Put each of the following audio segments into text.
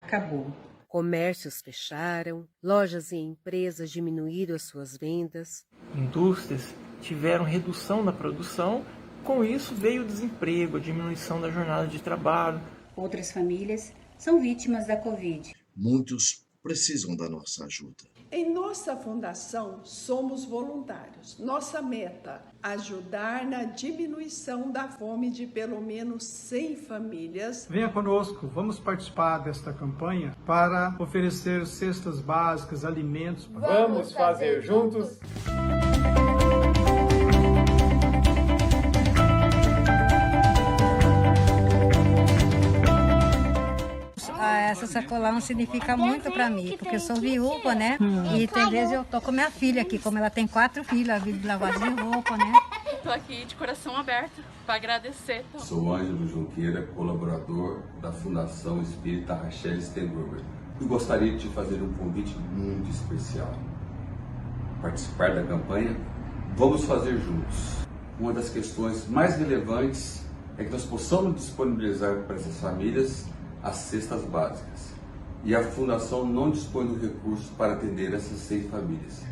acabou. Comércios fecharam, lojas e empresas diminuíram as suas vendas. Indústrias tiveram redução na produção, com isso veio o desemprego, a diminuição da jornada de trabalho. Outras famílias são vítimas da Covid. Muitos precisam da nossa ajuda. Em nossa fundação, somos voluntários. Nossa meta, ajudar na diminuição da fome de pelo menos 100 famílias. Venha conosco, vamos participar desta campanha para oferecer cestas básicas, alimentos. Vamos fazer juntos. Essa sacolão significa muito para mim, porque eu sou viúva, né? E tem vezes eu tô com minha filha aqui, como ela tem 4 filhas, a vida de lavagem de roupa, né? Tô aqui de coração aberto para agradecer. Sou Ângelo Junqueira, colaborador da Fundação Espírita Rachel Stengruber. E gostaria de te fazer um convite muito especial. Participar da campanha Vamos Fazer Juntos. Uma das questões mais relevantes é que nós possamos disponibilizar para essas famílias as cestas básicas. E a Fundação não dispõe do recurso para atender essas 100 famílias.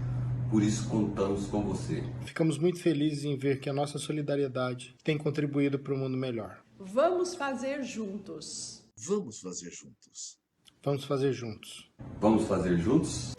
Por isso, contamos com você. Ficamos muito felizes em ver que a nossa solidariedade tem contribuído para um mundo melhor. Vamos fazer juntos. Vamos fazer juntos. Vamos fazer juntos. Vamos fazer juntos?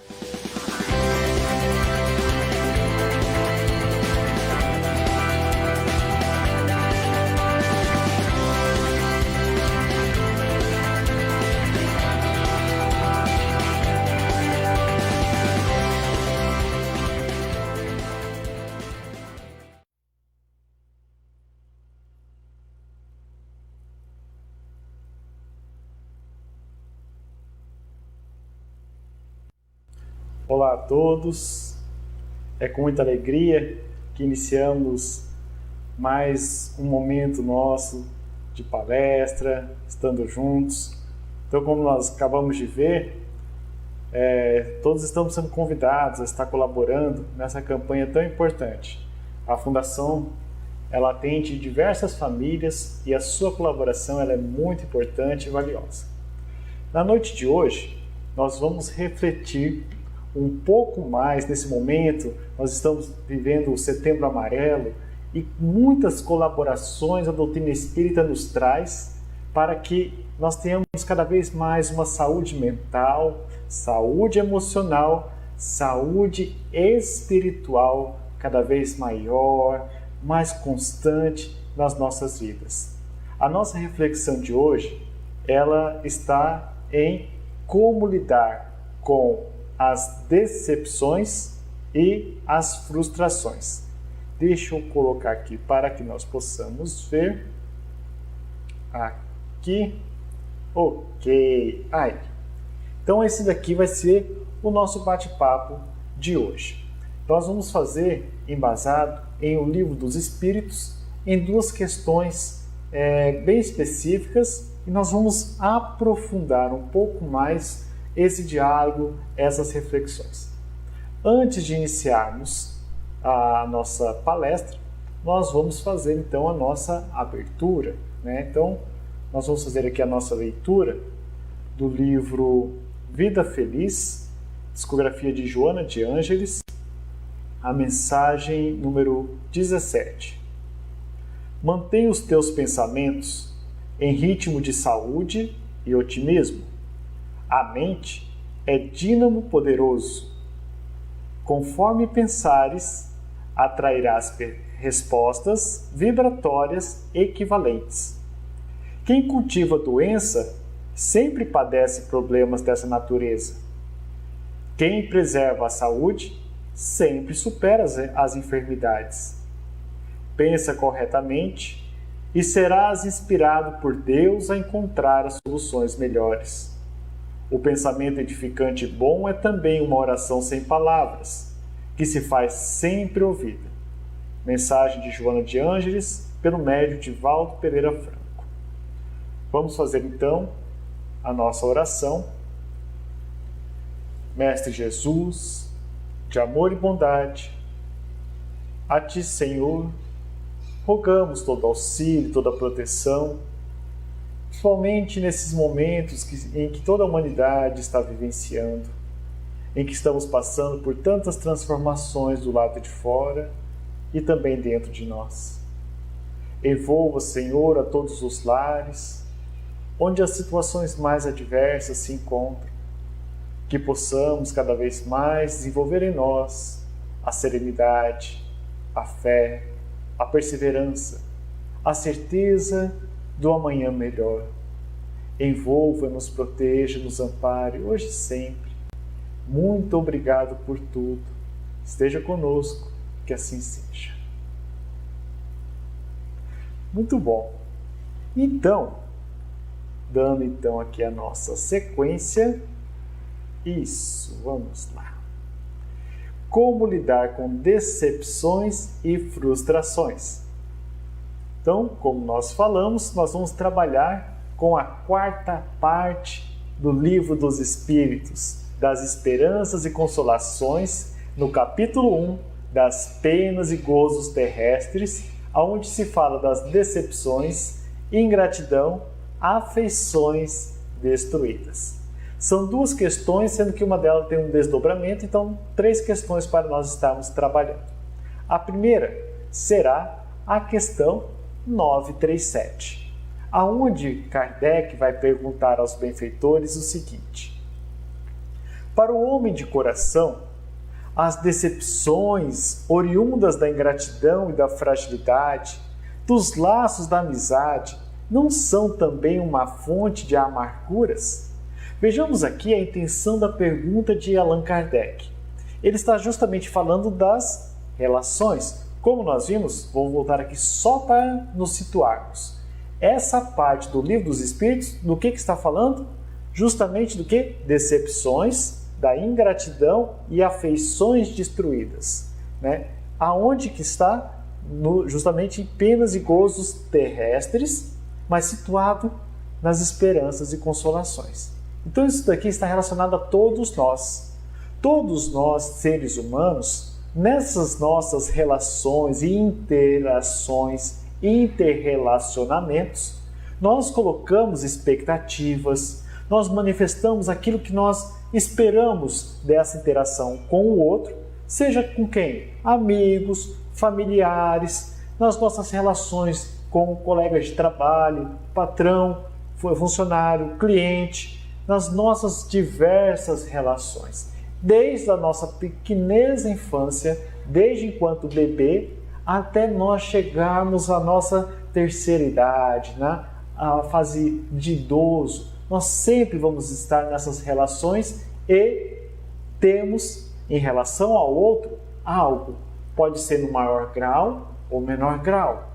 Olá a todos, é com muita alegria que iniciamos mais um momento nosso de palestra, estando juntos. Então, como nós acabamos de ver, todos estamos sendo convidados a estar colaborando nessa campanha tão importante. A Fundação ela atende diversas famílias e a sua colaboração ela é muito importante e valiosa. Na noite de hoje, nós vamos refletir um pouco mais nesse momento. Nós estamos vivendo o Setembro Amarelo e muitas colaborações a doutrina espírita nos traz para que nós tenhamos cada vez mais uma saúde mental, saúde emocional, saúde espiritual cada vez maior, mais constante nas nossas vidas. A nossa reflexão de hoje, ela está em como lidar com as decepções e as frustrações. Deixa eu colocar aqui para que nós possamos ver. Aqui. Ok. Aí. Então esse daqui vai ser o nosso bate-papo de hoje. Nós vamos fazer embasado em O Livro dos Espíritos em duas questões bem específicas e nós vamos aprofundar um pouco mais esse diálogo, essas reflexões. Antes de iniciarmos a nossa palestra, nós vamos fazer então a nossa abertura, né? Então, nós vamos fazer aqui a nossa leitura do livro Vida Feliz, discografia de Joana de Ângeles, a mensagem número 17. Mantenha os teus pensamentos em ritmo de saúde e otimismo. A mente é dínamo poderoso. Conforme pensares, atrairás respostas vibratórias equivalentes. Quem cultiva doença sempre padece problemas dessa natureza. Quem preserva a saúde sempre supera as enfermidades. Pensa corretamente e serás inspirado por Deus a encontrar as soluções melhores. O pensamento edificante e bom é também uma oração sem palavras, que se faz sempre ouvida. Mensagem de Joana de Ângeles, pelo médium Divaldo Pereira Franco. Vamos fazer então a nossa oração. Mestre Jesus, de amor e bondade, a Ti, Senhor, rogamos todo auxílio, toda proteção, principalmente nesses momentos em que toda a humanidade está vivenciando, em que estamos passando por tantas transformações do lado de fora e também dentro de nós. Envolva, Senhor, a todos os lares, onde as situações mais adversas se encontram, que possamos cada vez mais desenvolver em nós a serenidade, a fé, a perseverança, a certeza do amanhã melhor. Envolva, nos proteja, nos ampare, hoje e sempre. Muito obrigado por tudo. Esteja conosco, que assim seja. Muito bom. Então, dando aqui a nossa sequência. Isso, vamos lá. Como lidar com decepções e frustrações? Então, como nós falamos, nós vamos trabalhar com a quarta parte do Livro dos Espíritos, das Esperanças e Consolações, no capítulo 1, das penas e gozos terrestres, onde se fala das decepções, ingratidão, afeições destruídas. São duas questões, sendo que uma delas tem um desdobramento, então 3 questões para nós estarmos trabalhando. A primeira será a questão 937, aonde Kardec vai perguntar aos benfeitores o seguinte: para o homem de coração, as decepções oriundas da ingratidão e da fragilidade, dos laços da amizade, não são também uma fonte de amarguras? Vejamos aqui a intenção da pergunta de Allan Kardec. Ele está justamente falando das relações. Como nós vimos, vou voltar aqui só para nos situarmos. Essa parte do Livro dos Espíritos, do que está falando? Justamente do que? Decepções, da ingratidão e afeições destruídas. Né? Aonde que está? Justamente em penas e gozos terrestres, mas situado nas esperanças e consolações. Então isso daqui está relacionado a todos nós. Todos nós, seres humanos, nessas nossas relações e interações, interrelacionamentos, nós colocamos expectativas, nós manifestamos aquilo que nós esperamos dessa interação com o outro, seja com quem? Amigos, familiares, nas nossas relações com colegas de trabalho, patrão, funcionário, cliente, nas nossas diversas relações. Desde a nossa pequenez infância, desde enquanto bebê, até nós chegarmos à nossa terceira idade, né? A fase de idoso, nós sempre vamos estar nessas relações e temos, em relação ao outro, algo. Pode ser no maior grau ou menor grau,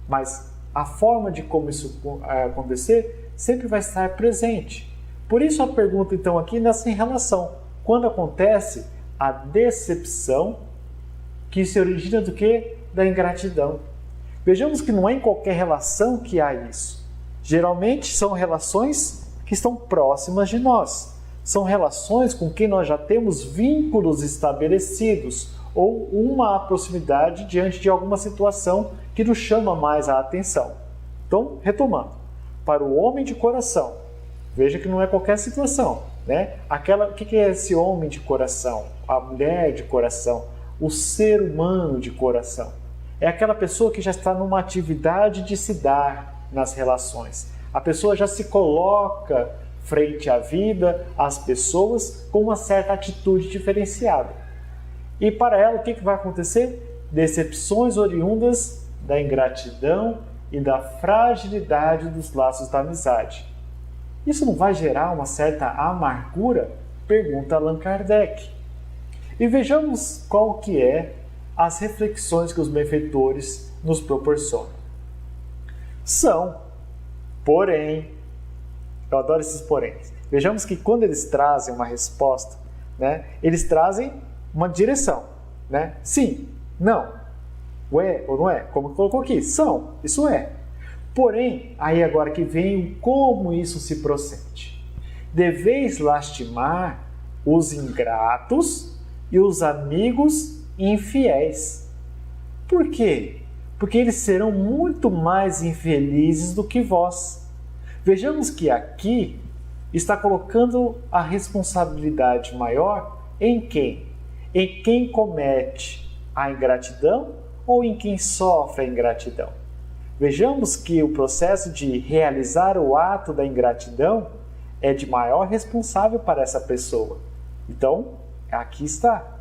mas a forma de como isso acontecer sempre vai estar presente. Por isso a pergunta então aqui nessa relação. Quando acontece a decepção, que se origina do quê? Da ingratidão. Vejamos que não é em qualquer relação que há isso. Geralmente são relações que estão próximas de nós. São relações com quem nós já temos vínculos estabelecidos ou uma proximidade diante de alguma situação que nos chama mais a atenção. Então, retomando. Para o homem de coração, veja que não é qualquer situação, né? O que é esse homem de coração? A mulher de coração? O ser humano de coração? É aquela pessoa que já está numa atividade de se dar nas relações. A pessoa já se coloca frente à vida, às pessoas, com uma certa atitude diferenciada. E para ela, o que vai acontecer? Decepções oriundas da ingratidão e da fragilidade dos laços da amizade. Isso não vai gerar uma certa amargura? Pergunta Allan Kardec. E vejamos qual que é as reflexões que os benfeitores nos proporcionam. São, porém, eu adoro esses poréns. Vejamos que quando eles trazem uma resposta, né, eles trazem uma direção. Né? Sim, não, o é ou não é, como colocou aqui, são, isso é. Porém, aí agora que vem o como isso se procede. Deveis lastimar os ingratos e os amigos infiéis. Por quê? Porque eles serão muito mais infelizes do que vós. Vejamos que aqui está colocando a responsabilidade maior em quem? Em quem comete a ingratidão ou em quem sofre a ingratidão? Vejamos que o processo de realizar o ato da ingratidão é de maior responsável para essa pessoa. Então, aqui está.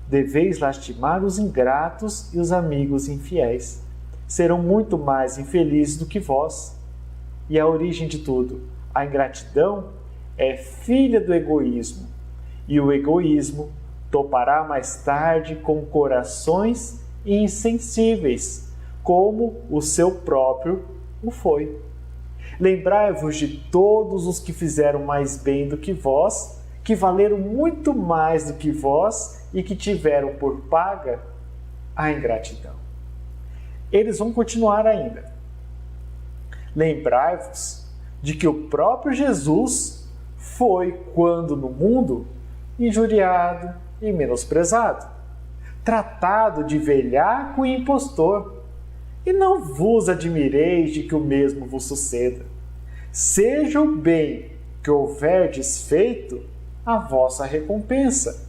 Deveis lastimar os ingratos e os amigos infiéis. Serão muito mais infelizes do que vós. E a origem de tudo, a ingratidão, é filha do egoísmo. E o egoísmo topará mais tarde com corações insensíveis, como o seu próprio o foi. Lembrai-vos de todos os que fizeram mais bem do que vós, que valeram muito mais do que vós e que tiveram por paga a ingratidão. Eles vão continuar ainda. Lembrai-vos de que o próprio Jesus foi, quando no mundo, injuriado e menosprezado, tratado de velhaco e impostor. E não vos admireis de que o mesmo vos suceda. Seja o bem que houverdes feito a vossa recompensa.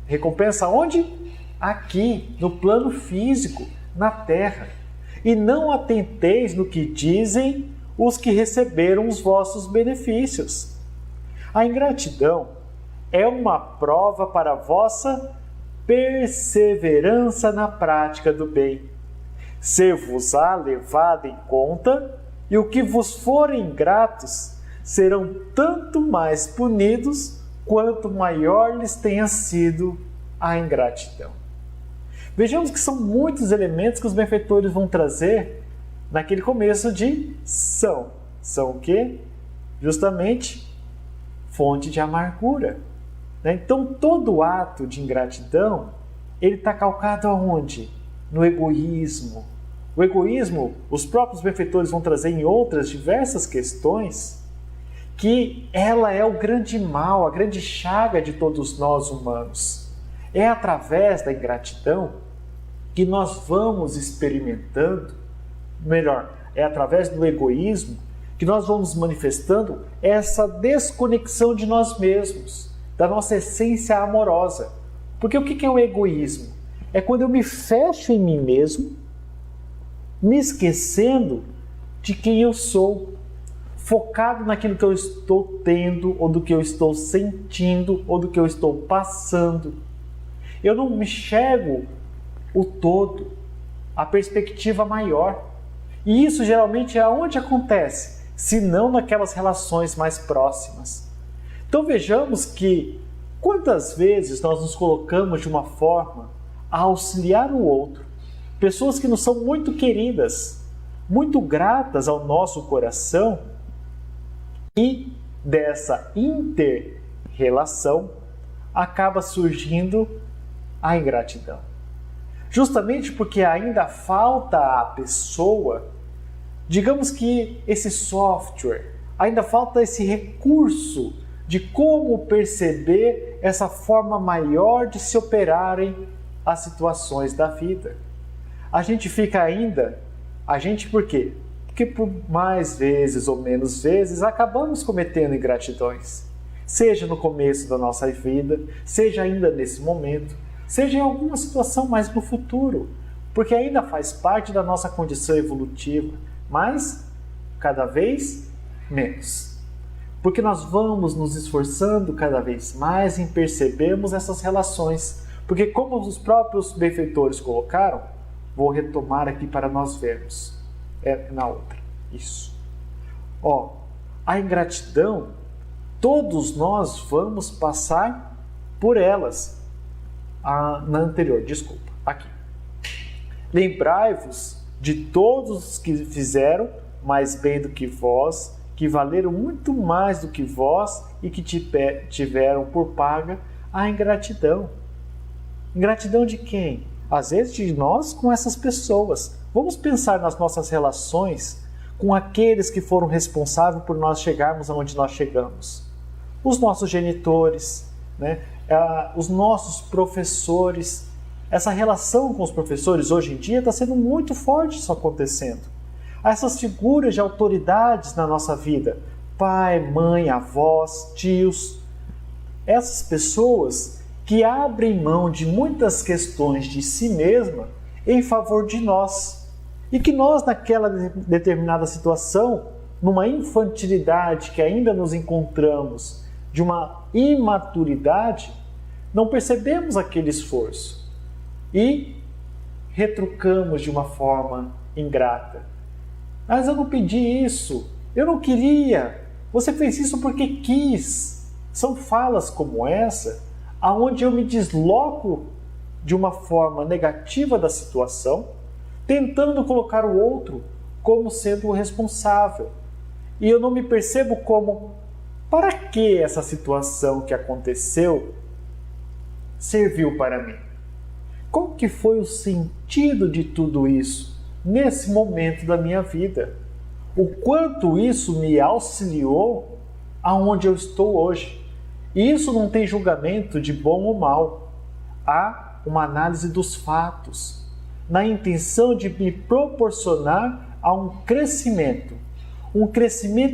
Recompensa onde? Aqui, no plano físico, na terra. E não atenteis no que dizem os que receberam os vossos benefícios. A ingratidão é uma prova para a vossa perseverança na prática do bem. Ser-vos-á levado em conta, e o que vos forem ingratos serão tanto mais punidos quanto maior lhes tenha sido a ingratidão. Vejamos que são muitos elementos que os benfeitores vão trazer naquele começo de são. São o quê? Justamente fonte de amargura. Então, todo ato de ingratidão, ele está calcado aonde? No egoísmo. O egoísmo, os próprios benfeitores vão trazer em outras diversas questões, que ela é o grande mal, a grande chaga de todos nós humanos. É através da ingratidão que nós vamos experimentando, melhor, é através do egoísmo que nós vamos manifestando essa desconexão de nós mesmos, da nossa essência amorosa. Porque o que é o egoísmo? É quando eu me fecho em mim mesmo, me esquecendo de quem eu sou, focado naquilo que eu estou tendo, ou do que eu estou sentindo, ou do que eu estou passando. Eu não me enxergo o todo, a perspectiva maior. E isso geralmente é onde acontece, se não naquelas relações mais próximas. Então vejamos que quantas vezes nós nos colocamos de uma forma a auxiliar o outro, pessoas que nos são muito queridas, muito gratas ao nosso coração, e dessa inter-relação acaba surgindo a ingratidão. Justamente porque ainda falta à pessoa, digamos que esse software, ainda falta esse recurso de como perceber essa forma maior de se operarem as situações da vida. A gente fica ainda, por quê? Porque por mais vezes ou menos vezes acabamos cometendo ingratidões. Seja no começo da nossa vida, seja ainda nesse momento, seja em alguma situação mais no futuro, porque ainda faz parte da nossa condição evolutiva, mas cada vez menos. Porque nós vamos nos esforçando cada vez mais em percebermos essas relações, porque como os próprios benfeitores colocaram, vou retomar aqui para nós vermos. Na outra. Isso. A ingratidão, todos nós vamos passar por elas. Na anterior, desculpa. Aqui. Lembrai-vos de todos os que fizeram mais bem do que vós, que valeram muito mais do que vós e que tiveram por paga a ingratidão. Ingratidão de quem? Às vezes de nós com essas pessoas. Vamos pensar nas nossas relações com aqueles que foram responsáveis por nós chegarmos aonde nós chegamos. Os nossos genitores, os nossos professores. Essa relação com os professores hoje em dia está sendo muito forte isso acontecendo. a essas figuras de autoridades na nossa vida, pai, mãe, avós, tios, essas pessoas que abrem mão de muitas questões de si mesma em favor de nós. E que nós, naquela determinada situação, numa infantilidade que ainda nos encontramos, de uma imaturidade, não percebemos aquele esforço e retrucamos de uma forma ingrata. Mas eu não pedi isso, eu não queria, você fez isso porque quis. São falas como essa, aonde eu me desloco de uma forma negativa da situação, tentando colocar o outro como sendo o responsável. E eu não me percebo como, para que essa situação que aconteceu serviu para mim? Qual que foi o sentido de tudo isso nesse momento da minha vida? O quanto isso me auxiliou aonde eu estou hoje? E isso não tem julgamento de bom ou mal. Há uma análise dos fatos, na intenção de me proporcionar a um crescimento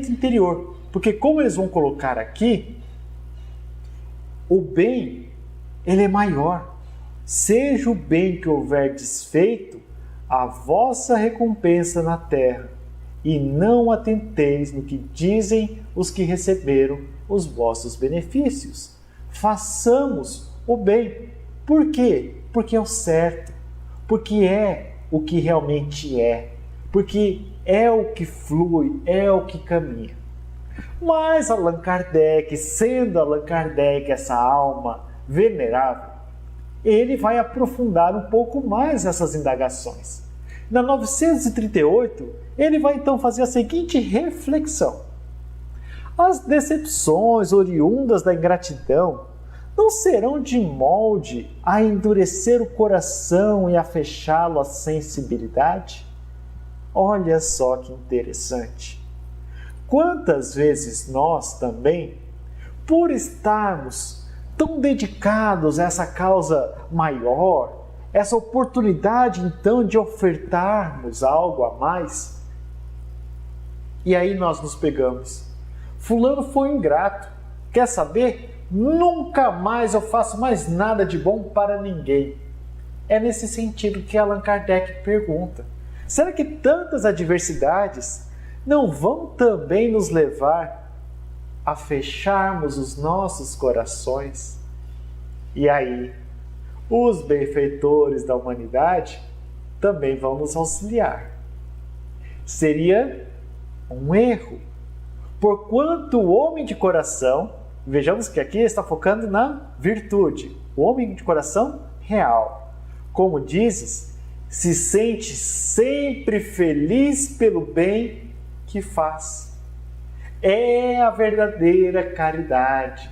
interior. Porque como eles vão colocar aqui, o bem, ele é maior. Seja o bem que houver desfeito, a vossa recompensa na terra, e não atenteis no que dizem os que receberam os vossos benefícios. Façamos o bem. Por quê? Porque é o certo, porque é o que realmente é, porque é o que flui, é o que caminha. Mas Allan Kardec, sendo Allan Kardec essa alma venerável, ele vai aprofundar um pouco mais essas indagações. Na 938, ele vai então fazer a seguinte reflexão: as decepções oriundas da ingratidão não serão de molde a endurecer o coração e a fechá-lo à sensibilidade? Olha só que interessante. Quantas vezes nós também, por estarmos tão dedicados a essa causa maior, essa oportunidade então de ofertarmos algo a mais, e aí nós nos pegamos. Fulano foi ingrato. Quer saber? Nunca mais eu faço mais nada de bom para ninguém. É nesse sentido que Allan Kardec pergunta: será que tantas adversidades não vão também nos levar a fecharmos os nossos corações? E aí, os benfeitores da humanidade também vão nos auxiliar. Seria um erro, porquanto o homem de coração, vejamos que aqui está focando na virtude, o homem de coração real, como dizes, se sente sempre feliz pelo bem que faz. É a verdadeira caridade,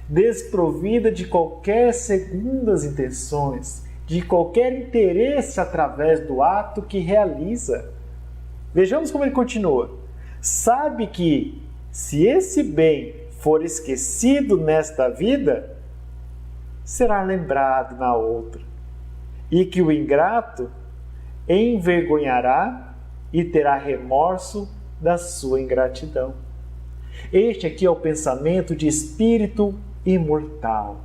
desprovida de qualquer segundas intenções, de qualquer interesse através do ato que realiza. Vejamos como ele continua. Sabe que, se esse bem for esquecido nesta vida, será lembrado na outra, e que o ingrato envergonhará e terá remorso da sua ingratidão. Este aqui é o pensamento de espírito imortal.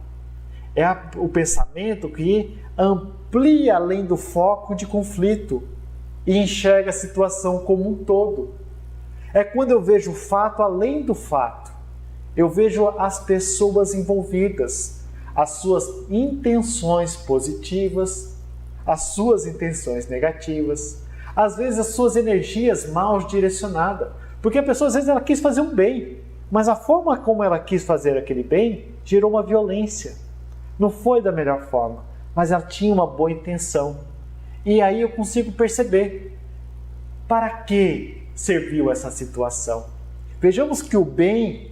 É o pensamento que amplia além do foco de conflito e enxerga a situação como um todo. É quando eu vejo o fato além do fato. Eu vejo as pessoas envolvidas, as suas intenções positivas, as suas intenções negativas, às vezes as suas energias mal direcionadas. Porque a pessoa às vezes ela quis fazer um bem, mas a forma como ela quis fazer aquele bem gerou uma violência. Não foi da melhor forma, mas ela tinha uma boa intenção. E aí eu consigo perceber para que serviu essa situação. Vejamos que o bem,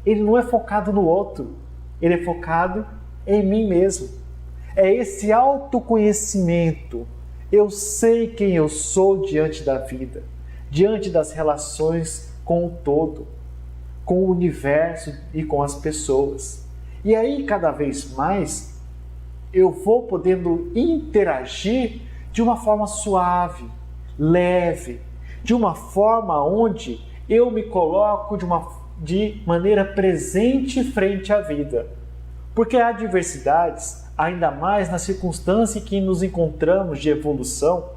ele não é focado no outro, ele é focado em mim mesmo. É esse autoconhecimento. Eu sei quem eu sou diante da vida, diante das relações com o todo, com o universo e com as pessoas. E aí, cada vez mais, eu vou podendo interagir de uma forma suave, leve, de uma forma onde eu me coloco de maneira presente frente à vida. Porque há adversidades, ainda mais na circunstância em que nos encontramos de evolução,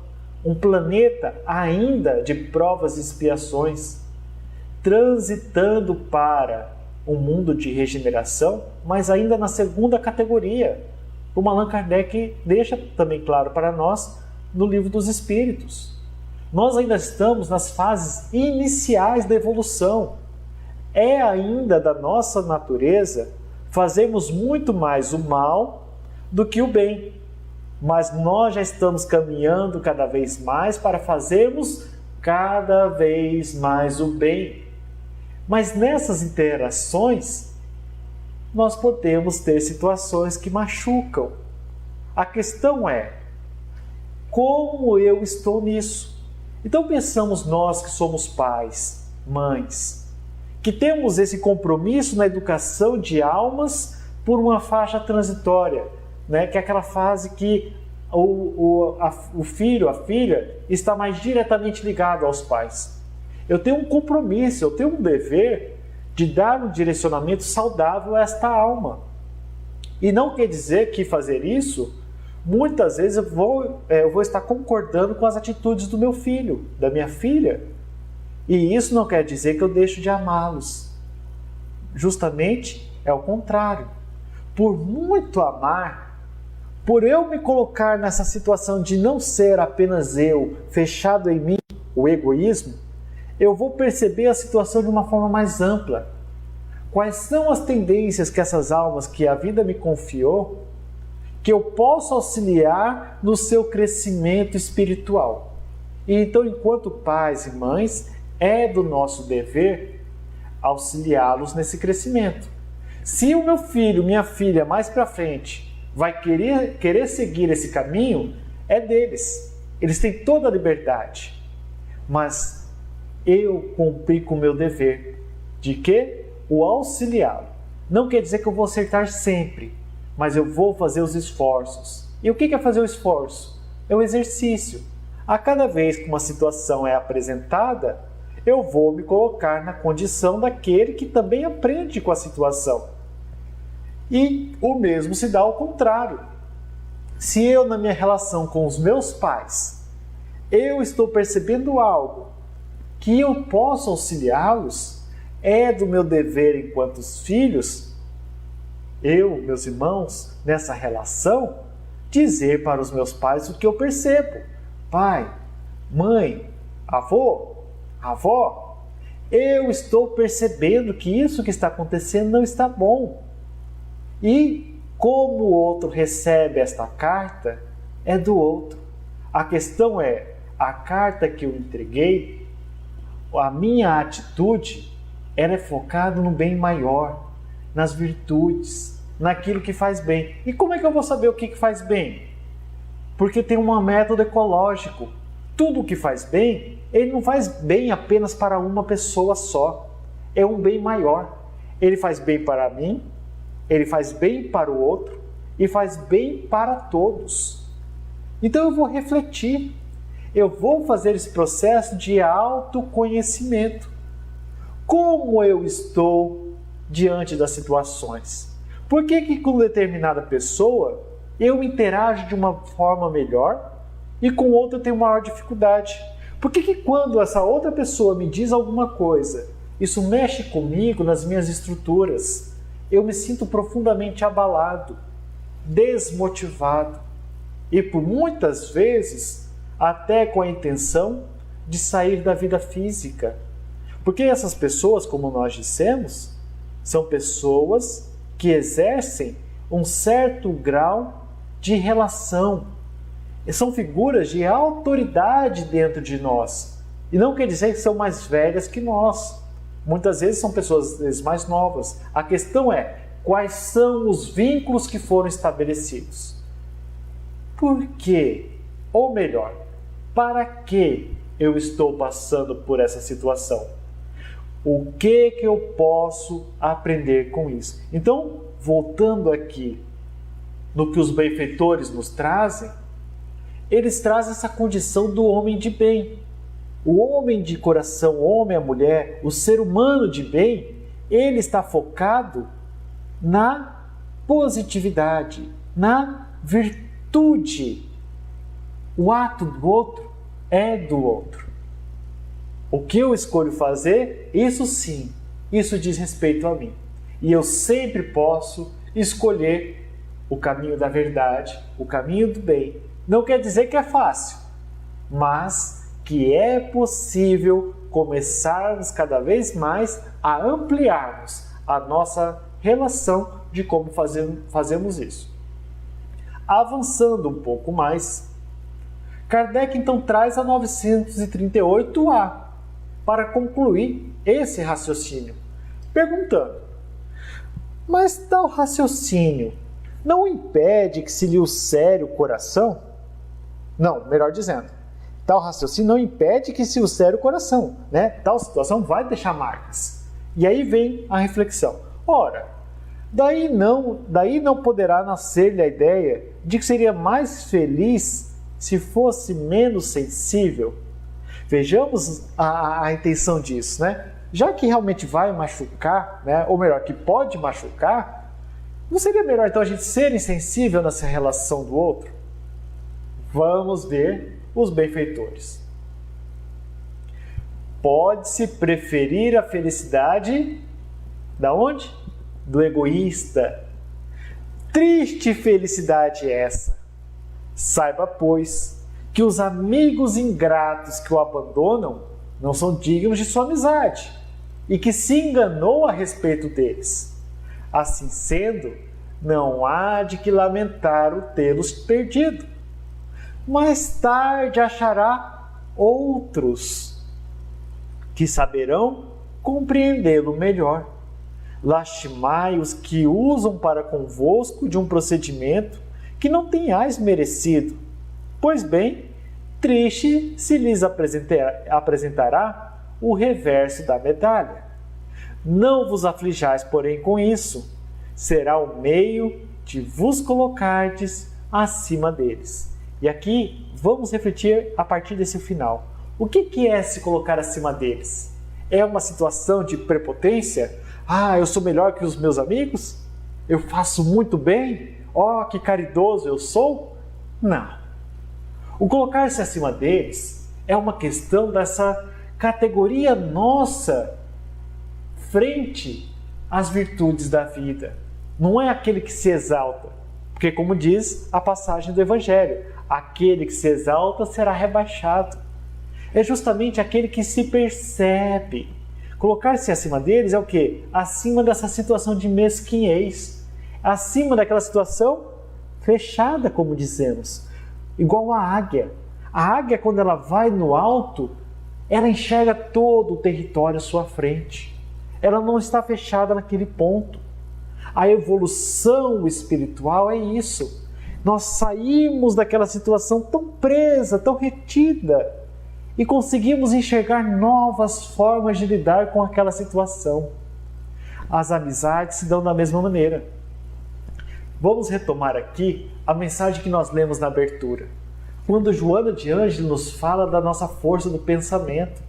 um planeta ainda de provas e expiações, transitando para um mundo de regeneração, mas ainda na segunda categoria, como Allan Kardec deixa também claro para nós no Livro dos Espíritos. Nós ainda estamos nas fases iniciais da evolução. É ainda da nossa natureza fazermos muito mais o mal do que o bem. Mas nós já estamos caminhando cada vez mais para fazermos cada vez mais o bem. Mas nessas interações, nós podemos ter situações que machucam. A questão é, como eu estou nisso? Então pensamos nós que somos pais, mães, que temos esse compromisso na educação de almas por uma faixa transitória, né? Que é aquela fase que o filho, a filha, está mais diretamente ligado aos pais. Eu tenho um compromisso, eu tenho um dever de dar um direcionamento saudável a esta alma. E não quer dizer que fazer isso, muitas vezes eu vou estar concordando com as atitudes do meu filho, da minha filha. E isso não quer dizer que eu deixo de amá-los. Justamente é o contrário. Por muito amar, por eu me colocar nessa situação de não ser apenas eu, fechado em mim, o egoísmo, eu vou perceber a situação de uma forma mais ampla. Quais são as tendências que essas almas que a vida me confiou, que eu posso auxiliar no seu crescimento espiritual. E então, enquanto pais e mães, é do nosso dever auxiliá-los nesse crescimento. Se o meu filho, minha filha, mais para frente, vai querer seguir esse caminho, é deles. Eles têm toda a liberdade. Mas eu cumpri com o meu dever. De quê? O auxiliá-lo. Não quer dizer que eu vou acertar sempre, mas eu vou fazer os esforços. E o que é fazer o esforço? É o exercício. A cada vez que uma situação é apresentada, eu vou me colocar na condição daquele que também aprende com a situação. E o mesmo se dá ao contrário. Se eu, na minha relação com os meus pais, eu estou percebendo algo que eu posso auxiliá-los, é do meu dever enquanto filhos, eu, meus irmãos, nessa relação, dizer para os meus pais o que eu percebo. Pai, mãe, avô, avó, eu estou percebendo que isso que está acontecendo não está bom. E como o outro recebe esta carta, é do outro. A questão é, a carta que eu entreguei, a minha atitude, ela é focada no bem maior, nas virtudes, naquilo que faz bem. E como é que eu vou saber o que faz bem? Porque tem um método ecológico. Tudo que faz bem, ele não faz bem apenas para uma pessoa só. É um bem maior. Ele faz bem para mim, ele faz bem para o outro e faz bem para todos. Então eu vou refletir. Eu vou fazer esse processo de autoconhecimento. Como eu estou diante das situações? Por que com determinada pessoa eu interajo de uma forma melhor e com outra eu tenho maior dificuldade? Por que quando essa outra pessoa me diz alguma coisa, isso mexe comigo nas minhas estruturas? Eu me sinto profundamente abalado, desmotivado e por muitas vezes até com a intenção de sair da vida física. Porque essas pessoas, como nós dissemos, são pessoas que exercem um certo grau de relação. E são figuras de autoridade dentro de nós. E não quer dizer que são mais velhas que nós. Muitas vezes são pessoas mais novas. A questão é, quais são os vínculos que foram estabelecidos? Por quê? Ou melhor, para que eu estou passando por essa situação? O que eu posso aprender com isso? Então, voltando aqui no que os benfeitores nos trazem, eles trazem essa condição do homem de bem. O homem de coração, o homem, a mulher, o ser humano de bem, ele está focado na positividade, na virtude. O ato do outro é do outro. O que eu escolho fazer, isso sim, isso diz respeito a mim. E eu sempre posso escolher o caminho da verdade, o caminho do bem. Não quer dizer que é fácil, mas que é possível começarmos cada vez mais a ampliarmos a nossa relação de como fazemos isso. Avançando um pouco mais, Kardec então traz a 938A para concluir esse raciocínio, perguntando: mas tal raciocínio não impede que se lhe ulcere o coração? Não, melhor dizendo, tal raciocínio não impede que se ulcere o coração, né? Tal situação vai deixar marcas. E aí vem a reflexão. Ora, daí não poderá nascer-lhe a ideia de que seria mais feliz se fosse menos sensível? Vejamos a intenção disso, né? Já que realmente vai machucar, né? Ou melhor, que pode machucar, não seria melhor então a gente ser insensível nessa relação do outro? Vamos ver os benfeitores. Pode-se preferir a felicidade da onde? Do egoísta. Triste felicidade essa. Saiba, pois, que os amigos ingratos que o abandonam não são dignos de sua amizade e que se enganou a respeito deles. Assim sendo, não há de que lamentar o tê-los perdido. Mais tarde achará outros que saberão compreendê-lo melhor. Lastimai os que usam para convosco de um procedimento que não tenhais merecido. Pois bem, triste se lhes apresentará o reverso da medalha. Não vos aflijais, porém, com isso. Será o meio de vos colocardes acima deles. E aqui vamos refletir a partir desse final. O que é se colocar acima deles? É uma situação de prepotência? Ah, eu sou melhor que os meus amigos? Eu faço muito bem? Oh, que caridoso eu sou? Não. O colocar-se acima deles é uma questão dessa categoria nossa frente às virtudes da vida. Não é aquele que se exalta, porque como diz a passagem do Evangelho, aquele que se exalta será rebaixado. É justamente aquele que se percebe. Colocar-se acima deles é o quê? Acima dessa situação de mesquinhez, acima daquela situação fechada, como dizemos. Igual a águia. A águia, quando ela vai no alto, ela enxerga todo o território à sua frente. Ela não está fechada naquele ponto. A evolução espiritual é isso. Nós saímos daquela situação tão presa, tão retida, e conseguimos enxergar novas formas de lidar com aquela situação. As amizades se dão da mesma maneira. Vamos retomar aqui a mensagem que nós lemos na abertura, quando Joana de Ângelo nos fala da nossa força do pensamento.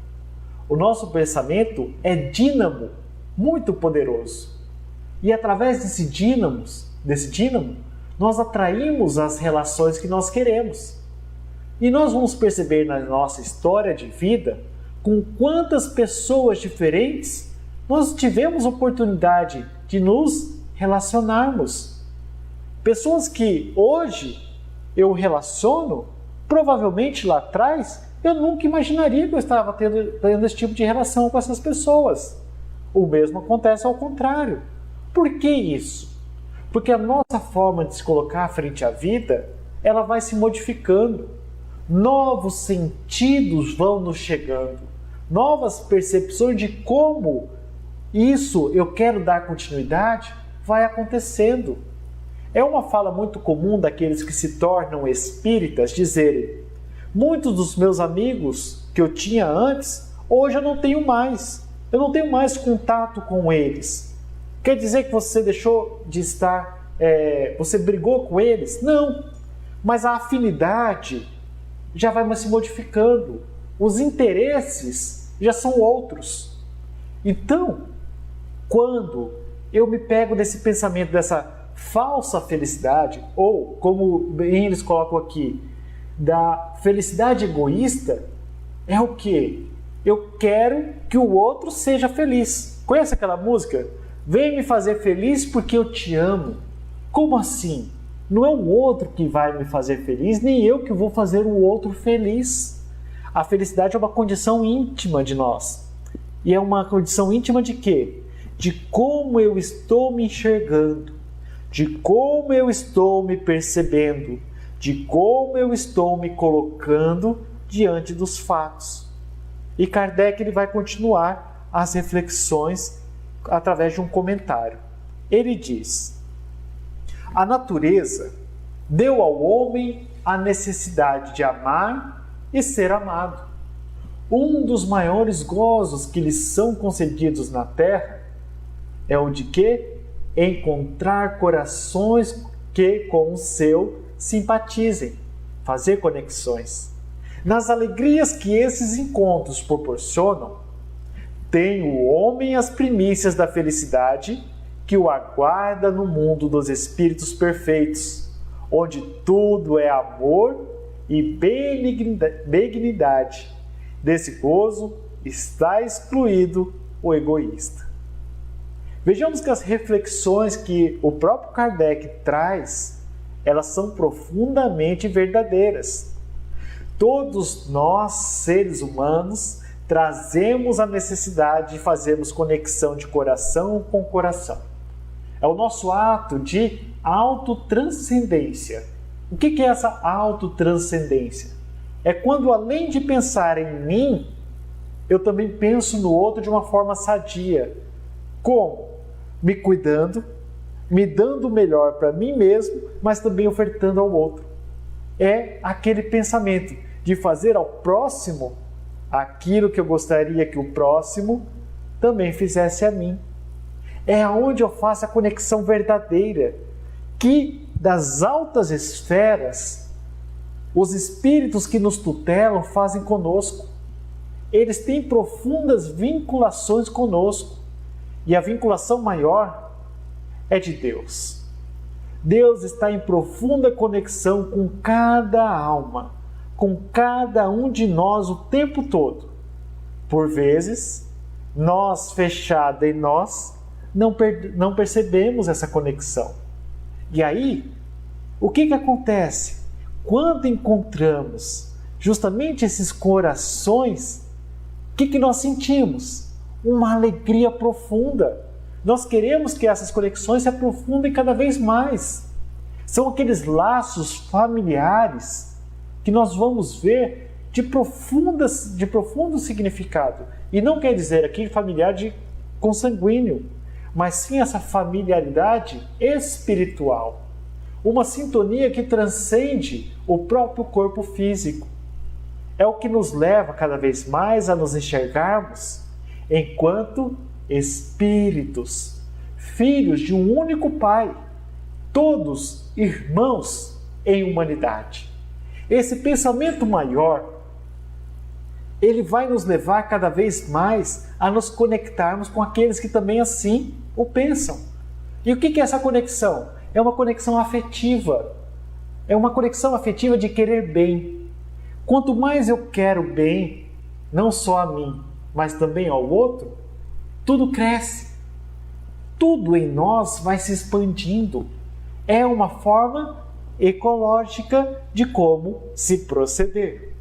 O nosso pensamento é dínamo, muito poderoso. E através desse dínamo, nós atraímos as relações que nós queremos. E nós vamos perceber na nossa história de vida com quantas pessoas diferentes nós tivemos oportunidade de nos relacionarmos. Pessoas que hoje eu relaciono, provavelmente lá atrás eu nunca imaginaria que eu estava tendo esse tipo de relação com essas pessoas. O mesmo acontece ao contrário. Por que isso? Porque a nossa forma de se colocar frente à vida, ela vai se modificando. Novos sentidos vão nos chegando, novas percepções de como isso eu quero dar continuidade vai acontecendo. É uma fala muito comum daqueles que se tornam espíritas dizerem: muitos dos meus amigos que eu tinha antes, hoje eu não tenho mais. Eu não tenho mais contato com eles. Quer dizer que você deixou de estar, você brigou com eles? Não, mas a afinidade já vai se modificando. Os interesses já são outros. Então, quando eu me pego nesse pensamento dessa falsa felicidade, ou como bem eles colocam aqui, da felicidade egoísta, é o quê? Eu quero que o outro seja feliz. Conhece aquela música? Vem me fazer feliz porque eu te amo. Como assim? Não é o outro que vai me fazer feliz, nem eu que vou fazer o outro feliz. A felicidade é uma condição íntima de nós. E é uma condição íntima de quê? De como eu estou me enxergando, de como eu estou me percebendo, de como eu estou me colocando diante dos fatos. E Kardec ele vai continuar as reflexões através de um comentário. Ele diz: a natureza deu ao homem a necessidade de amar e ser amado. Um dos maiores gozos que lhes são concedidos na terra é o de quê? Encontrar corações que com o seu simpatizem, fazer conexões. Nas alegrias que esses encontros proporcionam, tem o homem as primícias da felicidade que o aguarda no mundo dos espíritos perfeitos, onde tudo é amor e benignidade. Desse gozo está excluído o egoísta. Vejamos que as reflexões que o próprio Kardec traz, elas são profundamente verdadeiras. Todos nós, seres humanos, trazemos a necessidade de fazermos conexão de coração com coração. É o nosso ato de autotranscendência. O que é essa autotranscendência? É quando, além de pensar em mim, eu também penso no outro de uma forma sadia. Como? Me cuidando, me dando o melhor para mim mesmo, mas também ofertando ao outro. É aquele pensamento de fazer ao próximo aquilo que eu gostaria que o próximo também fizesse a mim. É aonde eu faço a conexão verdadeira, que das altas esferas, os espíritos que nos tutelam fazem conosco. Eles têm profundas vinculações conosco. E a vinculação maior é de Deus. Deus está em profunda conexão com cada alma, com cada um de nós o tempo todo. Por vezes, nós, fechada em nós, não percebemos essa conexão. E aí, o que acontece? Quando encontramos justamente esses corações, o que nós sentimos? Uma alegria profunda. Nós queremos que essas conexões se aprofundem cada vez mais. São aqueles laços familiares que nós vamos ver de profundo significado. E não quer dizer aqui familiar de consanguíneo, mas sim essa familiaridade espiritual. Uma sintonia que transcende o próprio corpo físico. É o que nos leva cada vez mais a nos enxergarmos enquanto espíritos, filhos de um único Pai, todos irmãos em humanidade. Esse pensamento maior, ele vai nos levar cada vez mais a nos conectarmos com aqueles que também assim o pensam. E o que é essa conexão? É uma conexão afetiva. É uma conexão afetiva de querer bem. Quanto mais eu quero bem, não só a mim, mas também ao outro, tudo cresce. Tudo em nós vai se expandindo. É uma forma ecológica de como se proceder.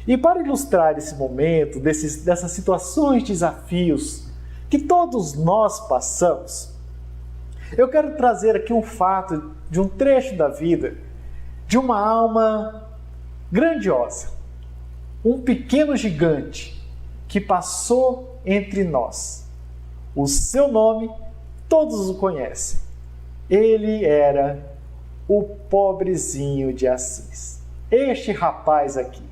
E para ilustrar esse momento, dessas situações, desafios que todos nós passamos, eu quero trazer aqui um fato de um trecho da vida de uma alma grandiosa, um pequeno gigante que passou entre nós. O seu nome todos o conhecem. Ele era o pobrezinho de Assis. Este rapaz aqui,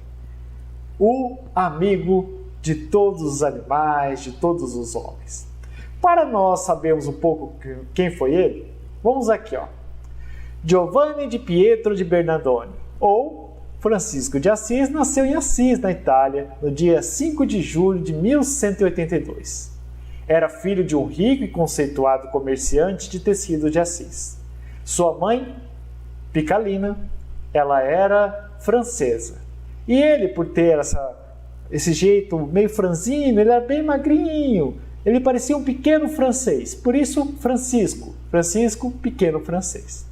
o amigo de todos os animais, de todos os homens. Para nós sabermos um pouco quem foi ele, vamos aqui, ó. Giovanni di Pietro di Bernardone, ou Francisco de Assis nasceu em Assis, na Itália, no dia 5 de julho de 1182. Era filho de um rico e conceituado comerciante de tecido de Assis. Sua mãe, Picalina, ela era francesa. E ele, por ter esse jeito meio franzino, ele era bem magrinho. Ele parecia um pequeno francês. Por isso, Francisco, pequeno francês.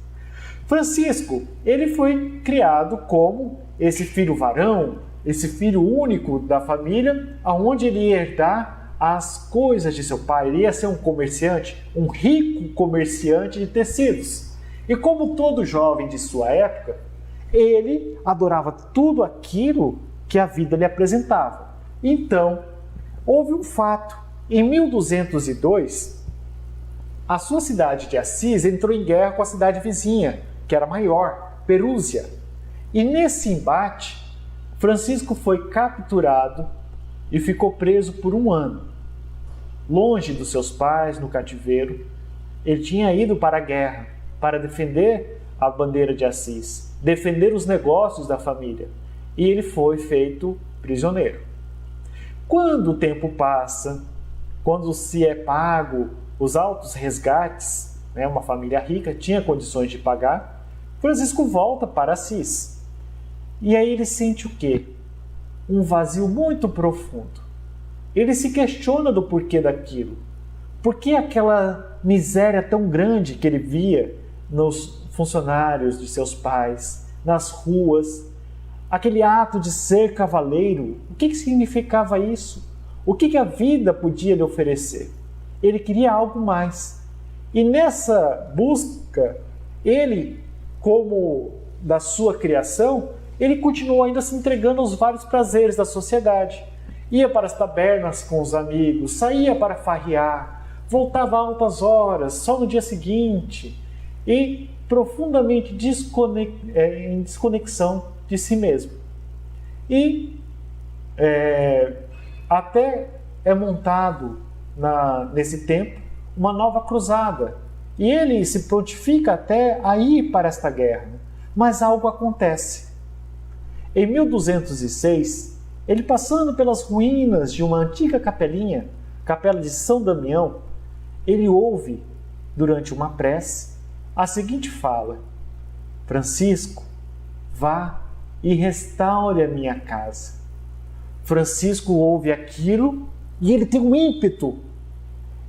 Francisco, ele foi criado como esse filho varão, esse filho único da família, aonde ele ia herdar as coisas de seu pai. Ele ia ser um comerciante, um rico comerciante de tecidos. E como todo jovem de sua época, ele adorava tudo aquilo que a vida lhe apresentava. Então, houve um fato. Em 1202, a sua cidade de Assis entrou em guerra com a cidade vizinha, que era maior, Perúsia. E nesse embate, Francisco foi capturado e ficou preso por 1 ano. Longe dos seus pais, no cativeiro, ele tinha ido para a guerra para defender a bandeira de Assis, defender os negócios da família. E ele foi feito prisioneiro. Quando o tempo passa, quando se é pago os altos resgates, uma família rica tinha condições de pagar, Francisco volta para Assis. E aí ele sente o quê? Um vazio muito profundo. Ele se questiona do porquê daquilo. Por que aquela miséria tão grande que ele via nos funcionários de seus pais, nas ruas, aquele ato de ser cavaleiro, o que significava isso? O que a vida podia lhe oferecer? Ele queria algo mais. E nessa busca, ele, como da sua criação, ele continuou ainda se entregando aos vários prazeres da sociedade. Ia para as tabernas com os amigos, saía para farrear, voltava a altas horas, só no dia seguinte, e profundamente em desconexão de si mesmo. E até é montado nesse tempo uma nova cruzada. E ele se prontifica até a ir para esta guerra. Mas algo acontece. Em 1206, ele passando pelas ruínas de uma antiga capelinha, capela de São Damião, ele ouve, durante uma prece, a seguinte fala: Francisco, vá e restaure a minha casa. Francisco ouve aquilo e ele tem um ímpeto.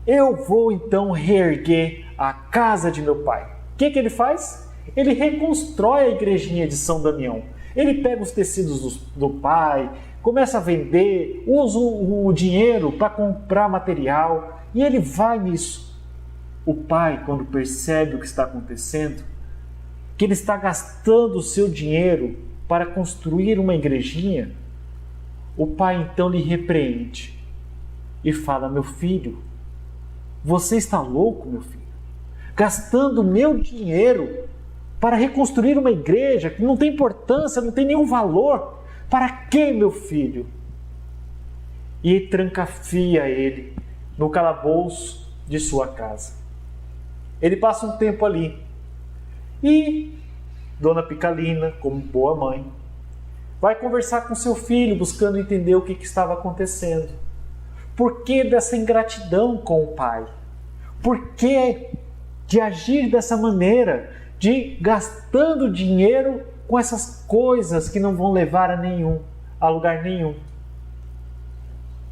Eu vou então reerguer a casa de meu pai. O que ele faz? Ele reconstrói a igrejinha de São Damião. Ele pega os tecidos do pai, começa a vender, usa o dinheiro para comprar material e ele vai nisso. O pai, quando percebe o que está acontecendo, que ele está gastando o seu dinheiro para construir uma igrejinha, o pai então lhe repreende e fala: meu filho, você está louco, meu filho? Gastando meu dinheiro para reconstruir uma igreja que não tem importância, não tem nenhum valor. Para quê, meu filho? E trancafia ele no calabouço de sua casa. Ele passa um tempo ali. E Dona Picalina, como boa mãe, vai conversar com seu filho, buscando entender o que estava acontecendo. Por que dessa ingratidão com o pai? Por que de agir dessa maneira, de gastando dinheiro com essas coisas que não vão levar a lugar nenhum?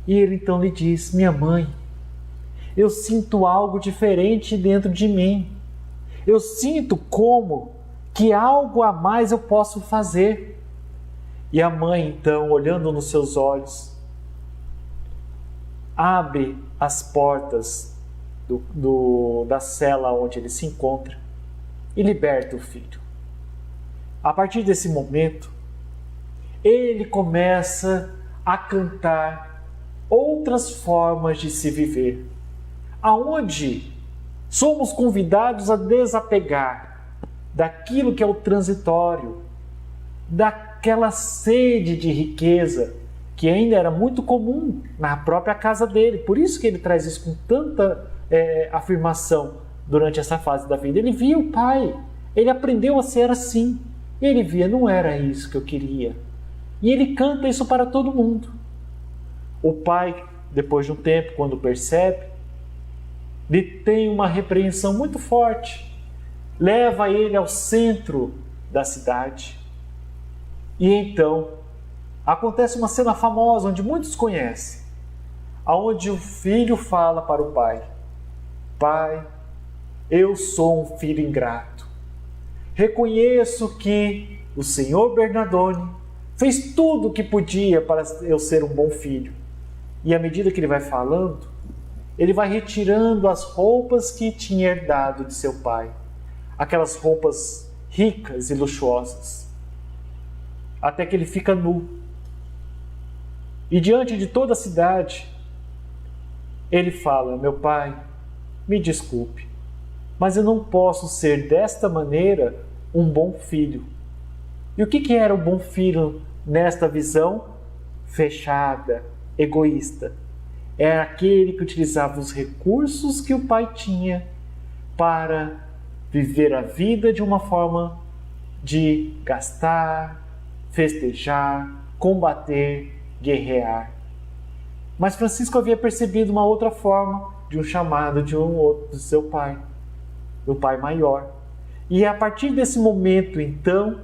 E ele então lhe diz: minha mãe, eu sinto algo diferente dentro de mim. Eu sinto como que algo a mais eu posso fazer. E a mãe então, olhando nos seus olhos, abre as portas da cela onde ele se encontra e liberta o filho. A partir desse momento, ele começa a cantar outras formas de se viver, aonde somos convidados a desapegar daquilo que é o transitório, daquela sede de riqueza que ainda era muito comum na própria casa dele. Por isso que ele traz isso com tanta afirmação durante essa fase da vida. Ele via o pai, ele aprendeu a ser assim. E ele via, não era isso que eu queria. E ele canta isso para todo mundo. O pai, depois de um tempo, quando percebe, lhe tem uma repreensão muito forte. Leva ele ao centro da cidade. E então, acontece uma cena famosa, onde muitos conhecem, onde o filho fala para o pai: Pai, eu sou um filho ingrato. Reconheço que o senhor Bernardone fez tudo o que podia para eu ser um bom filho. E à medida que ele vai falando, ele vai retirando as roupas que tinha herdado de seu pai. Aquelas roupas ricas e luxuosas. Até que ele fica nu. E diante de toda a cidade, ele fala: meu pai, me desculpe, mas eu não posso ser desta maneira um bom filho. E o que era o bom filho nesta visão? Fechada, egoísta. Era aquele que utilizava os recursos que o pai tinha para viver a vida de uma forma de gastar, festejar, combater, guerrear. Mas Francisco havia percebido uma outra forma de um chamado de um outro, de seu pai, do pai maior. E a partir desse momento, então,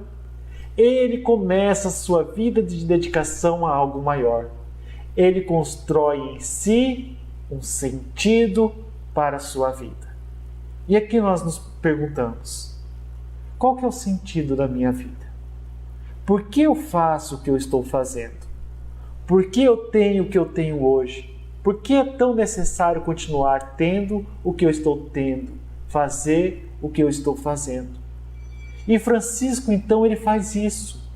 ele começa a sua vida de dedicação a algo maior. Ele constrói em si um sentido para a sua vida. E aqui nós nos perguntamos: qual que é o sentido da minha vida? Por que eu faço o que eu estou fazendo? Por que eu tenho o que eu tenho hoje? Por que é tão necessário continuar tendo o que eu estou tendo? Fazer o que eu estou fazendo? E Francisco, então, ele faz isso.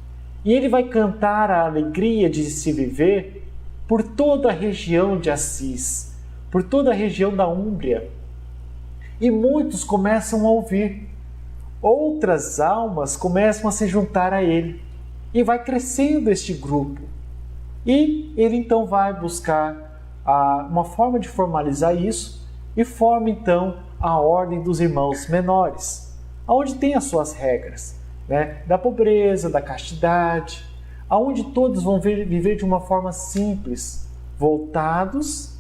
E ele vai cantar a alegria de se viver por toda a região de Assis, por toda a região da Úmbria. E muitos começam a ouvir. Outras almas começam a se juntar a ele. E vai crescendo este grupo. E ele então vai buscar uma forma de formalizar isso e forma então a Ordem dos Irmãos Menores, onde tem as suas regras, né? Da pobreza, da castidade, onde todos vão viver de uma forma simples, voltados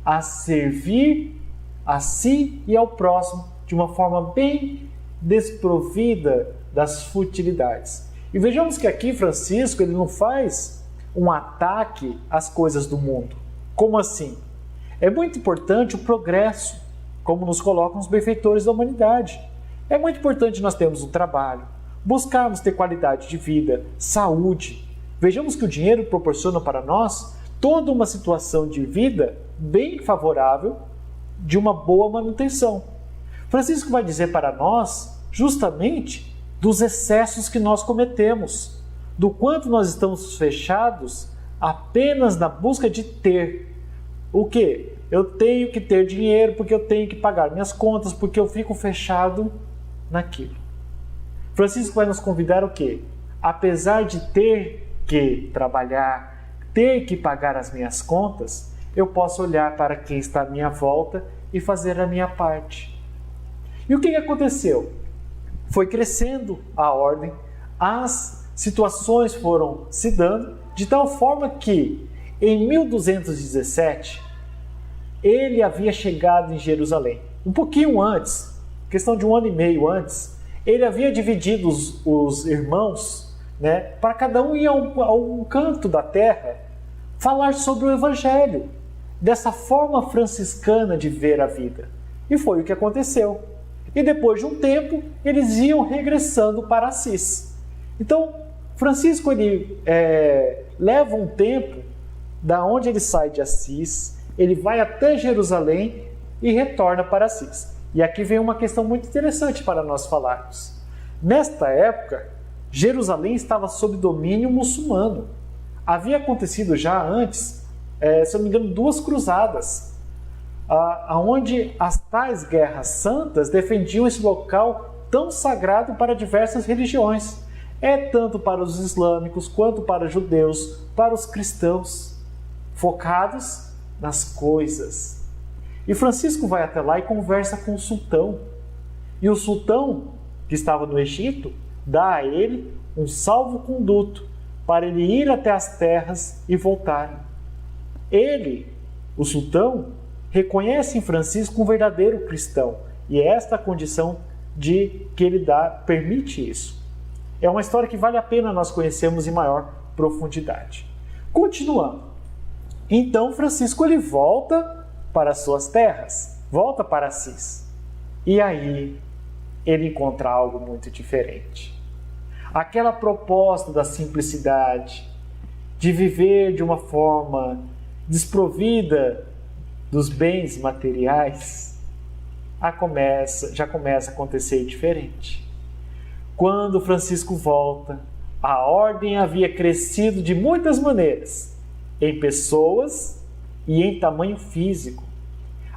a servir a si e ao próximo de uma forma bem desprovida das futilidades. E vejamos que aqui Francisco ele não faz um ataque às coisas do mundo. Como assim? É muito importante o progresso, como nos colocam os benfeitores da humanidade. É muito importante nós termos um trabalho, buscarmos ter qualidade de vida, saúde. Vejamos que o dinheiro proporciona para nós toda uma situação de vida bem favorável, de uma boa manutenção. Francisco vai dizer para nós justamente dos excessos que nós cometemos, do quanto nós estamos fechados apenas na busca de ter. O quê? Eu tenho que ter dinheiro porque eu tenho que pagar minhas contas, porque eu fico fechado naquilo. Francisco vai nos convidar o quê? Apesar de ter que trabalhar, ter que pagar as minhas contas, eu posso olhar para quem está à minha volta e fazer a minha parte. E o que aconteceu? Foi crescendo a ordem, as situações foram se dando, de tal forma que, em 1217, ele havia chegado em Jerusalém. Um pouquinho antes, questão de 1 ano e meio antes, ele havia dividido os irmãos, né, para cada um ir a um canto da terra, falar sobre o Evangelho, dessa forma franciscana de ver a vida. E foi o que aconteceu. E depois de um tempo, eles iam regressando para Assis. Então, Francisco ele leva um tempo da onde ele sai de Assis, ele vai até Jerusalém e retorna para Assis. E aqui vem uma questão muito interessante para nós falarmos. Nesta época, Jerusalém estava sob domínio muçulmano. Havia acontecido já antes, se eu não me engano, 2 cruzadas, onde as tais guerras santas defendiam esse local tão sagrado para diversas religiões. Tanto para os islâmicos, quanto para os judeus, para os cristãos, focados nas coisas. E Francisco vai até lá e conversa com o sultão. E o sultão, que estava no Egito, dá a ele um salvo-conduto para ele ir até as terras e voltar. Ele, o sultão, reconhece em Francisco um verdadeiro cristão, e é esta a condição de que ele permite isso. É uma história que vale a pena nós conhecermos em maior profundidade. Continuando. Então Francisco ele volta para as suas terras, volta para Assis. E aí ele encontra algo muito diferente. Aquela proposta da simplicidade, de viver de uma forma desprovida dos bens materiais, já começa a acontecer diferente. Quando Francisco volta, a ordem havia crescido de muitas maneiras, em pessoas e em tamanho físico.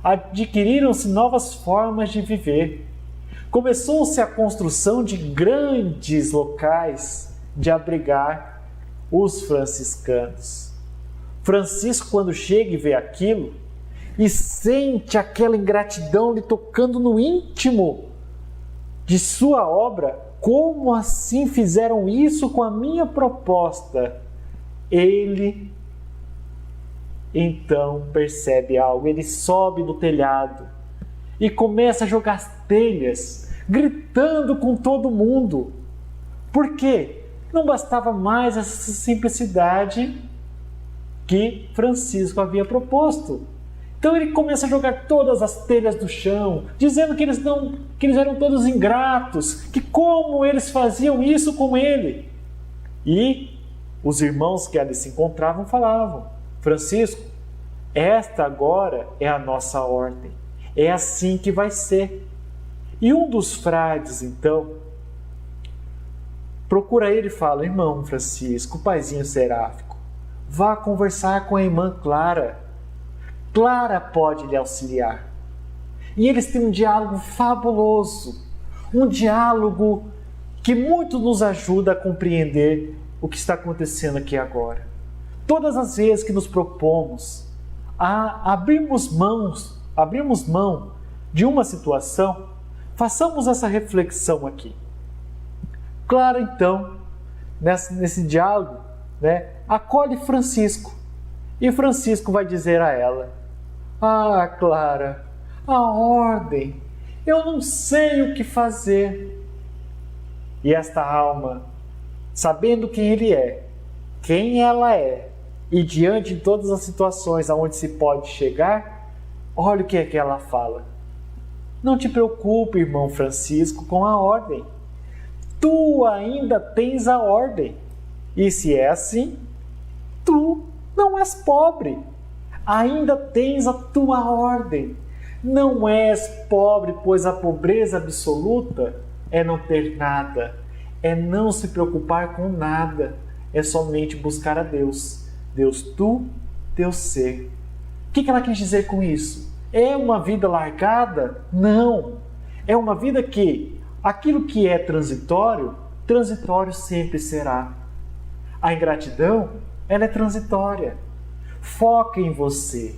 Adquiriram-se novas formas de viver. Começou-se a construção de grandes locais de abrigar os franciscanos. Francisco, quando chega e vê aquilo, e sente aquela ingratidão lhe tocando no íntimo de sua obra, como assim fizeram isso com a minha proposta? Ele então percebe algo, ele sobe no telhado e começa a jogar telhas, gritando com todo mundo. Por quê? Não bastava mais essa simplicidade que Francisco havia proposto. Então ele começa a jogar todas as telhas do chão, dizendo que eles eram todos ingratos, que como eles faziam isso com ele. E os irmãos que ali se encontravam falavam: Francisco, esta agora é a nossa ordem, é assim que vai ser. E um dos frades, então, procura ele e fala: irmão Francisco, paizinho seráfico, vá conversar com a irmã Clara. Clara pode lhe auxiliar. E eles têm um diálogo fabuloso, um diálogo que muito nos ajuda a compreender o que está acontecendo aqui agora. Todas as vezes que nos propomos a abrirmos mão de uma situação, façamos essa reflexão aqui. Clara, então, nesse diálogo, acolhe Francisco. E Francisco vai dizer a ela: ah, Clara, a ordem, eu não sei o que fazer. E esta alma, sabendo quem ele é, quem ela é, e diante de todas as situações aonde se pode chegar, olha o que é que ela fala: não te preocupe, irmão Francisco, com a ordem. Tu ainda tens a ordem. E se é assim, tu não és pobre. Ainda tens a tua ordem. Não és pobre, pois a pobreza absoluta é não ter nada, é não se preocupar com nada, é somente buscar a Deus. Deus tu, Deus ser. O que ela quis dizer com isso? É uma vida largada? Não. É uma vida que aquilo que é transitório, transitório sempre será. A ingratidão, ela é transitória. Foca em você.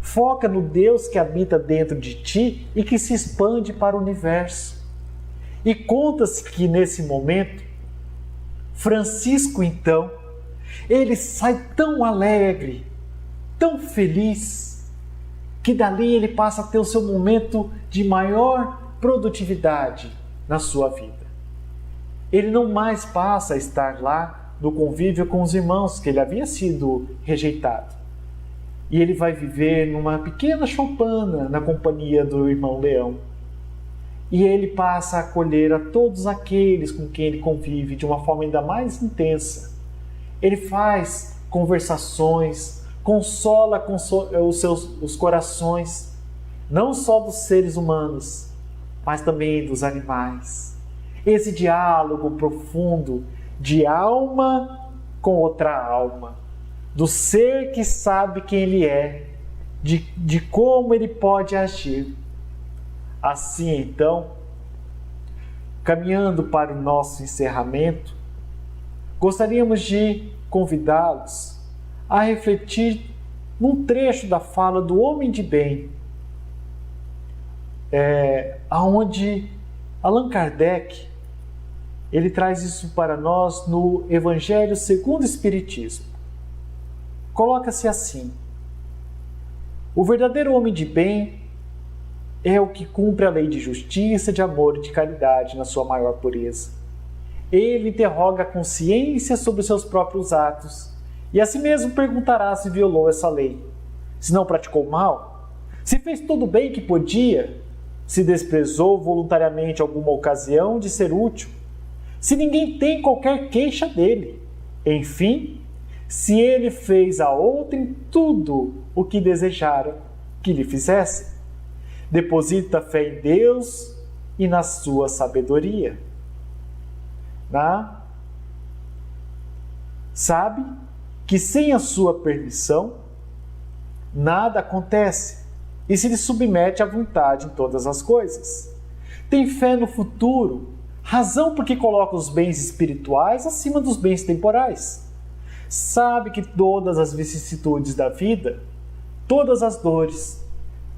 Foca no Deus que habita dentro de ti e que se expande para o universo. E conta-se que nesse momento, Francisco, então, ele sai tão alegre, tão feliz, que dali ele passa a ter o seu momento de maior produtividade na sua vida. Ele não mais passa a estar lá no convívio com os irmãos, que ele havia sido rejeitado. E ele vai viver numa pequena choupana na companhia do irmão Leão. E ele passa a acolher a todos aqueles com quem ele convive de uma forma ainda mais intensa. Ele faz conversações, consola os corações, não só dos seres humanos, mas também dos animais. Esse diálogo profundo de alma com outra alma, do ser que sabe quem ele é, de como ele pode agir. Assim, então, caminhando para o nosso encerramento, gostaríamos de convidá-los a refletir num trecho da fala do homem de bem, onde Allan Kardec ele traz isso para nós no Evangelho segundo o Espiritismo. Coloca-se assim: o verdadeiro homem de bem é o que cumpre a lei de justiça, de amor e de caridade na sua maior pureza. Ele interroga a consciência sobre os seus próprios atos e a si mesmo perguntará se violou essa lei, se não praticou mal, se fez tudo bem que podia, se desprezou voluntariamente alguma ocasião de ser útil, se ninguém tem qualquer queixa dele. Enfim, se ele fez a outrem tudo o que desejara que lhe fizesse. Deposita fé em Deus e na sua sabedoria. Sabe que sem a sua permissão nada acontece e se lhe submete à vontade em todas as coisas. Tem fé no futuro, razão porque coloca os bens espirituais acima dos bens temporais. Sabe que todas as vicissitudes da vida, todas as dores,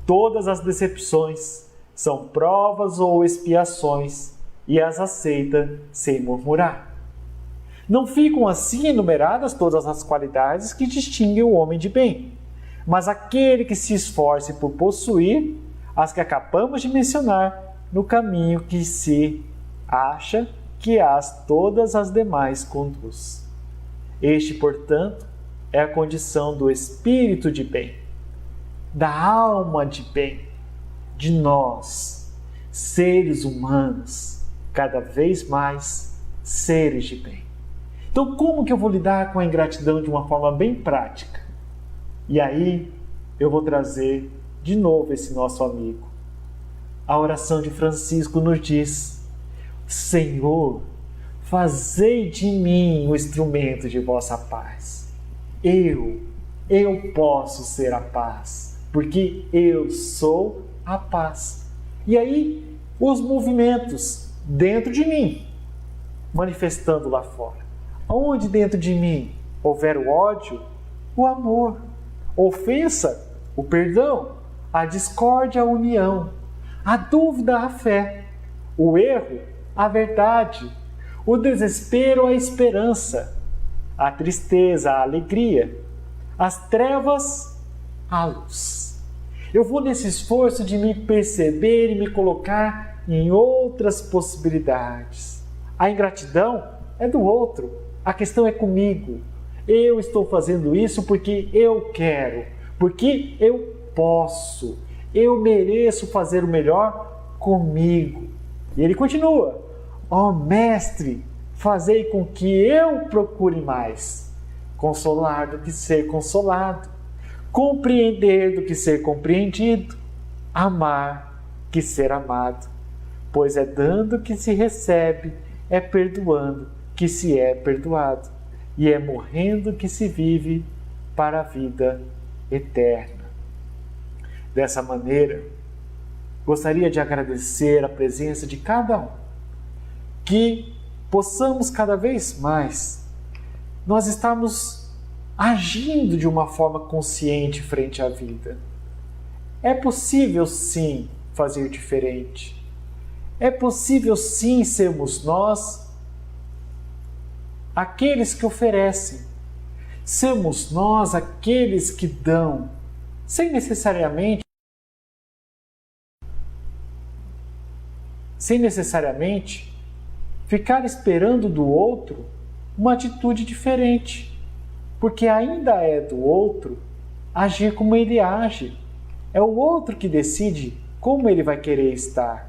todas as decepções são provas ou expiações e as aceita sem murmurar. Não ficam assim enumeradas todas as qualidades que distinguem o homem de bem, mas aquele que se esforce por possuir as que acabamos de mencionar no caminho que se acha que todas as demais conduz. Este, portanto, é a condição do espírito de bem, da alma de bem, de nós, seres humanos, cada vez mais seres de bem. Então, como que eu vou lidar com a ingratidão de uma forma bem prática? E aí, eu vou trazer de novo esse nosso amigo. A oração de Francisco nos diz: Senhor, fazei de mim o instrumento de vossa paz. Eu posso ser a paz, porque eu sou a paz. E aí, os movimentos dentro de mim, manifestando lá fora. Onde dentro de mim houver o ódio, o amor, ofensa, o perdão, a discórdia, a união, a dúvida, a fé, o erro, a verdade, o desespero, a esperança, a tristeza, a alegria, as trevas, a luz. Eu vou nesse esforço de me perceber e me colocar em outras possibilidades. A ingratidão é do outro, a questão é comigo. Eu estou fazendo isso porque eu quero, porque eu posso, eu mereço fazer o melhor comigo. E ele continua: ó Mestre, fazei com que eu procure mais, consolar do que ser consolado, compreender do que ser compreendido, amar que ser amado, pois é dando que se recebe, é perdoando que se é perdoado, e é morrendo que se vive para a vida eterna. Dessa maneira, gostaria de agradecer a presença de cada um, que possamos cada vez mais nós estamos agindo de uma forma consciente frente à vida. É possível sim fazer diferente. É possível sim sermos nós aqueles que oferecem. Sermos nós aqueles que dão, sem necessariamente ficar esperando do outro uma atitude diferente, porque ainda é do outro agir como ele age. É o outro que decide como ele vai querer estar,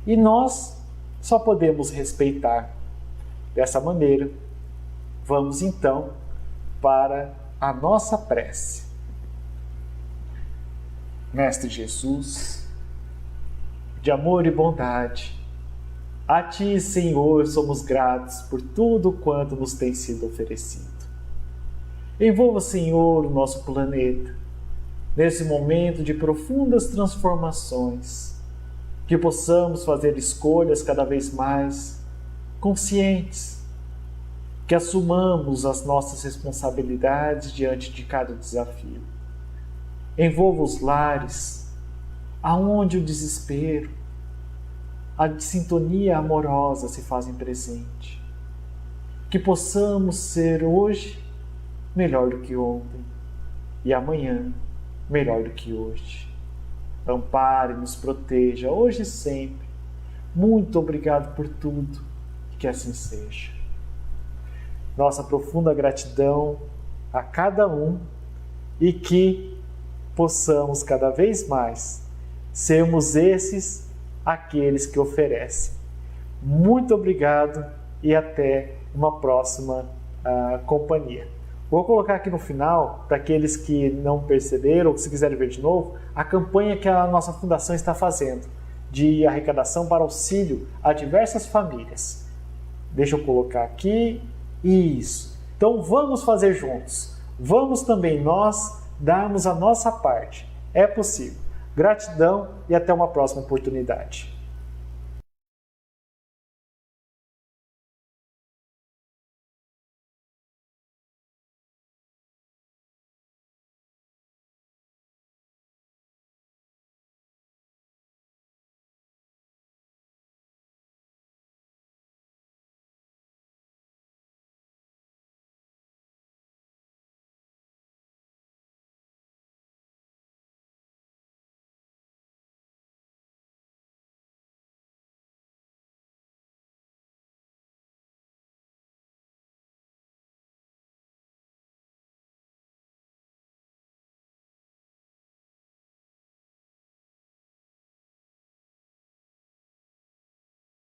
e nós só podemos respeitar. Dessa maneira, vamos então para a nossa prece. Mestre Jesus, de amor e bondade, a Ti, Senhor, somos gratos por tudo quanto nos tem sido oferecido. Envolva, Senhor, o nosso planeta, nesse momento de profundas transformações, que possamos fazer escolhas cada vez mais conscientes, que assumamos as nossas responsabilidades diante de cada desafio. Envolva os lares, aonde o desespero, a sintonia amorosa se fazem presente. Que possamos ser hoje melhor do que ontem e amanhã melhor do que hoje. Ampare, nos proteja hoje e sempre. Muito obrigado por tudo e que assim seja. Nossa profunda gratidão a cada um e que possamos cada vez mais sermos esses aqueles que oferecem. Muito obrigado e até uma próxima companhia. Vou colocar aqui no final, para aqueles que não perceberam ou que se quiserem ver de novo, a campanha que a nossa fundação está fazendo de arrecadação para auxílio a diversas famílias. Deixa eu colocar aqui. Isso. Então vamos fazer juntos. Vamos também nós darmos a nossa parte. É possível. Gratidão e até uma próxima oportunidade.